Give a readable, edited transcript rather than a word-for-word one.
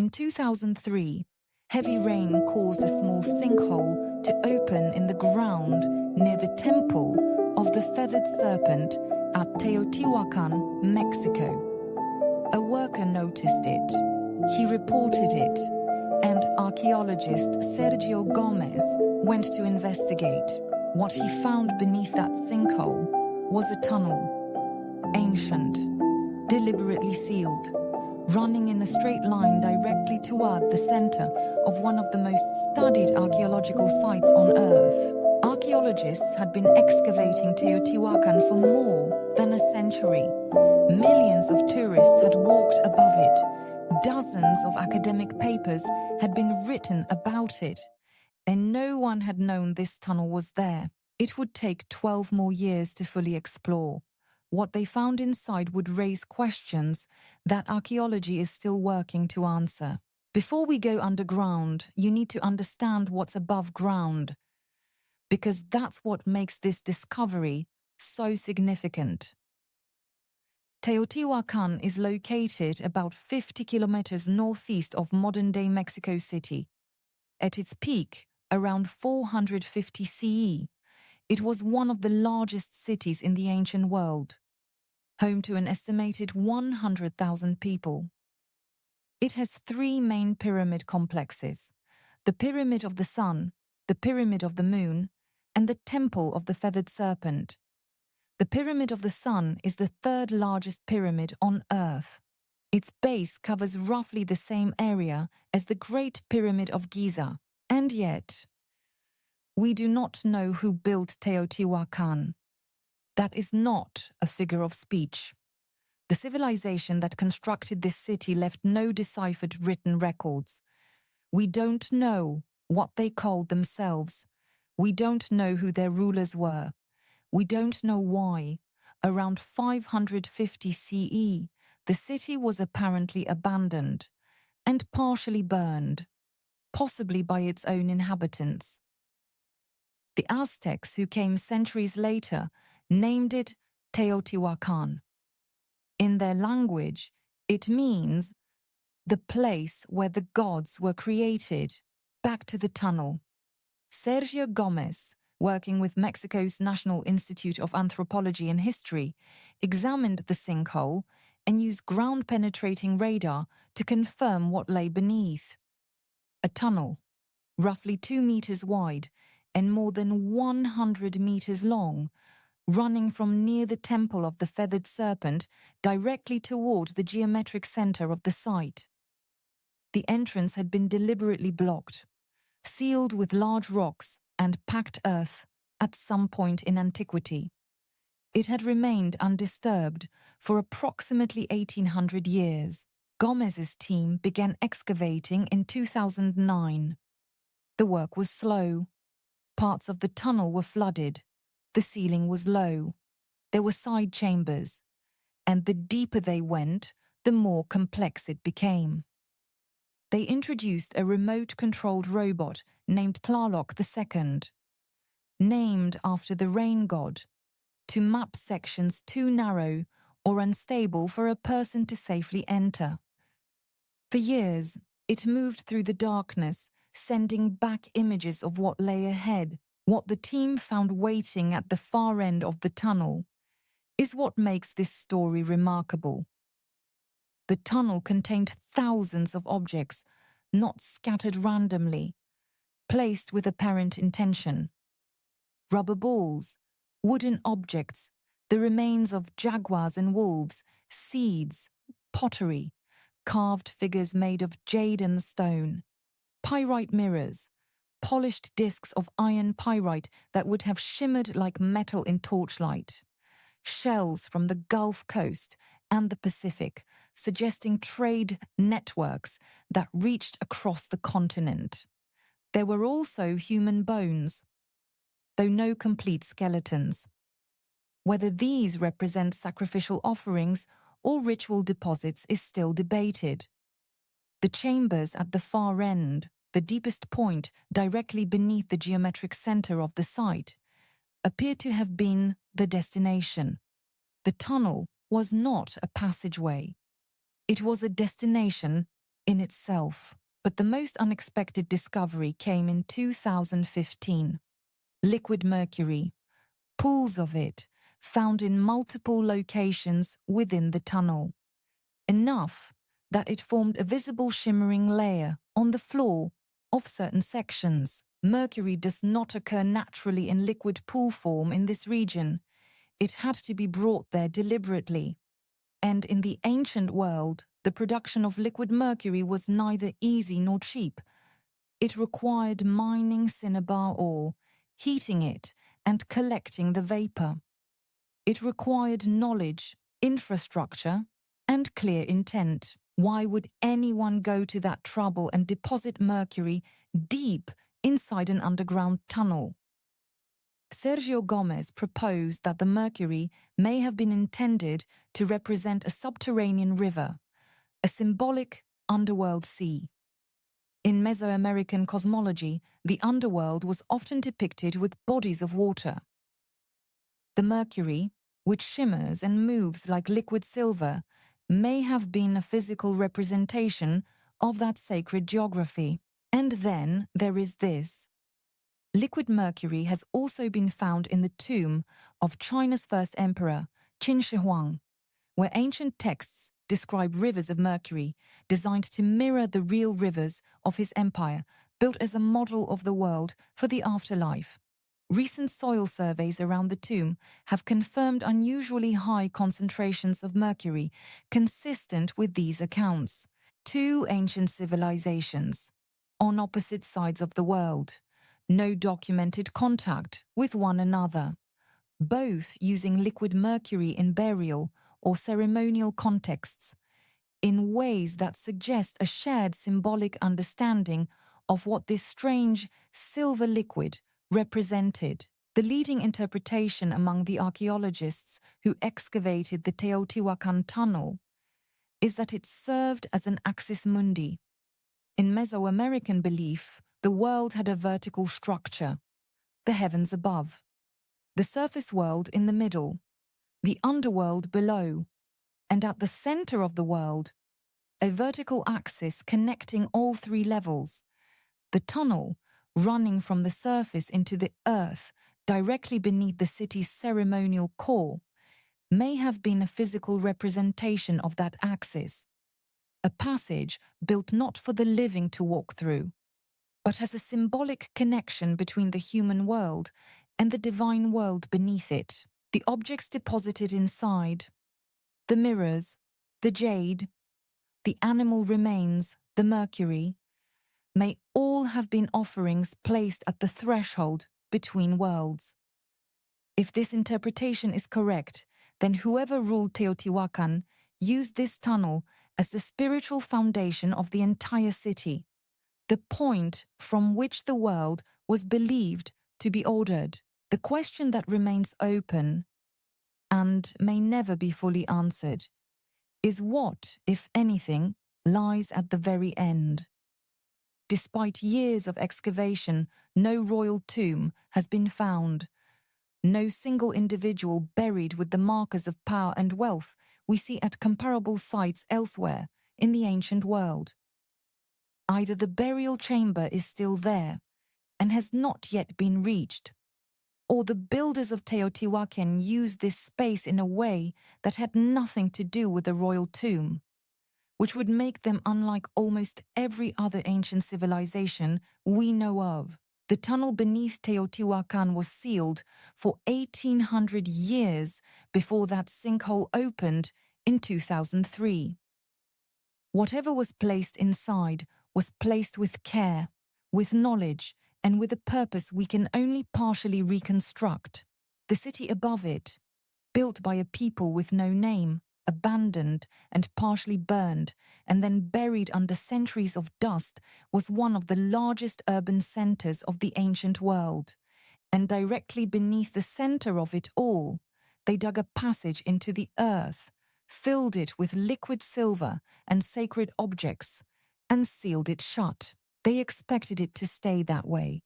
In 2003, heavy rain caused a small sinkhole to open in the ground near the temple of the Feathered Serpent at Teotihuacan, Mexico. A worker noticed it. He reported it, and archaeologist Sergio Gomez went to investigate. What he found beneath that sinkhole was a tunnel, ancient, deliberately sealed, running in a straight line directly toward the center of one of the most studied archaeological sites on Earth. Archaeologists had been excavating Teotihuacan for more than a century. Millions of tourists had walked above it. Dozens of academic papers had been written about it, and no one had known this tunnel was there. It would take 12 more years to fully explore. What they found inside would raise questions that archaeology is still working to answer. Before we go underground, you need to understand what's above ground, because that's what makes this discovery so significant. Teotihuacan is located about 50 kilometers northeast of modern-day Mexico City. At its peak, around 450 CE, it was one of the largest cities in the ancient world, home to an estimated 100,000 people. It has three main pyramid complexes: the Pyramid of the Sun, the Pyramid of the Moon, and the Temple of the Feathered Serpent. The Pyramid of the Sun is the third largest pyramid on Earth. Its base covers roughly the same area as the Great Pyramid of Giza, and yet, we do not know who built Teotihuacan. That is not a figure of speech. The civilization that constructed this city left no deciphered written records. We don't know what they called themselves. We don't know who their rulers were. We don't know why. Around 550 CE, the city was apparently abandoned and partially burned, possibly by its own inhabitants. The Aztecs, who came centuries later, named it Teotihuacan. In their language, it means the place where the gods were created. Back to the tunnel. Sergio Gomez, working with Mexico's National Institute of Anthropology and History, examined the sinkhole and used ground-penetrating radar to confirm what lay beneath. A tunnel, roughly 2 meters wide and more than 100 meters long, running from near the Temple of the Feathered Serpent directly toward the geometric center of the site. The entrance had been deliberately blocked, sealed with large rocks and packed earth at some point in antiquity. It had remained undisturbed for approximately 1800 years. Gomez's team began excavating in 2009. The work was slow. Parts of the tunnel were flooded. The ceiling was low. There were side chambers, and the deeper they went, the more complex it became. They introduced a remote-controlled robot named Tlaloc II, named after the rain god, to map sections too narrow or unstable for a person to safely enter. For years, it moved through the darkness, sending back images of what lay ahead. What the team found waiting at the far end of the tunnel is what makes this story remarkable. The tunnel contained thousands of objects, not scattered randomly, placed with apparent intention. Rubber balls, wooden objects, the remains of jaguars and wolves, seeds, pottery, carved figures made of jade and stone, pyrite mirrors, polished discs of iron pyrite that would have shimmered like metal in torchlight, shells from the Gulf Coast and the Pacific, suggesting trade networks that reached across the continent. There were also human bones, though no complete skeletons. Whether these represent sacrificial offerings or ritual deposits is still debated. The chambers at the far end, the deepest point directly beneath the geometric center of the site, appear to have been the destination. The tunnel was not a passageway. It was a destination in itself. But the most unexpected discovery came in 2015. Liquid mercury, pools of it, found in multiple locations within the tunnel. Enough that it formed a visible shimmering layer on the floor of certain sections. Mercury does not occur naturally in liquid pool form in this region. It had to be brought there deliberately. And in the ancient world, the production of liquid mercury was neither easy nor cheap. It required mining cinnabar ore, heating it, and collecting the vapor. It required knowledge, infrastructure, and clear intent. Why would anyone go to that trouble and deposit mercury deep inside an underground tunnel? Sergio Gomez proposed that the mercury may have been intended to represent a subterranean river, a symbolic underworld sea. In Mesoamerican cosmology, the underworld was often depicted with bodies of water. The mercury, which shimmers and moves like liquid silver, may have been a physical representation of that sacred geography. And then there is this. Liquid mercury has also been found in the tomb of China's first emperor, Qin Shi Huang, where ancient texts describe rivers of mercury designed to mirror the real rivers of his empire, built as a model of the world for the afterlife. Recent soil surveys around the tomb have confirmed unusually high concentrations of mercury, consistent with these accounts. Two ancient civilizations, on opposite sides of the world, no documented contact with one another, both using liquid mercury in burial or ceremonial contexts, in ways that suggest a shared symbolic understanding of what this strange silver liquid represented. The leading interpretation among the archaeologists who excavated the Teotihuacan tunnel is that it served as an axis mundi. In Mesoamerican belief, the world had a vertical structure, the heavens above, the surface world in the middle, the underworld below, and at the center of the world, a vertical axis connecting all three levels. The tunnel, running from the surface into the earth directly beneath the city's ceremonial core, may have been a physical representation of that axis, a passage built not for the living to walk through, but as a symbolic connection between the human world and the divine world beneath it. The objects deposited inside, the mirrors, the jade, the animal remains, the mercury, may all have been offerings placed at the threshold between worlds. If this interpretation is correct, then whoever ruled Teotihuacan used this tunnel as the spiritual foundation of the entire city, the point from which the world was believed to be ordered. The question that remains open and may never be fully answered is what, if anything, lies at the very end. Despite years of excavation, no royal tomb has been found. No single individual buried with the markers of power and wealth we see at comparable sites elsewhere in the ancient world. Either the burial chamber is still there and has not yet been reached, or the builders of Teotihuacan used this space in a way that had nothing to do with the royal tomb, which would make them unlike almost every other ancient civilization we know of. The tunnel beneath Teotihuacan was sealed for 1800 years before that sinkhole opened in 2003. Whatever was placed inside was placed with care, with knowledge, and with a purpose we can only partially reconstruct. The city above it, built by a people with no name, abandoned and partially burned, and then buried under centuries of dust, was one of the largest urban centers of the ancient world. And directly beneath the center of it all, they dug a passage into the earth, filled it with liquid silver and sacred objects, and sealed it shut. They expected it to stay that way.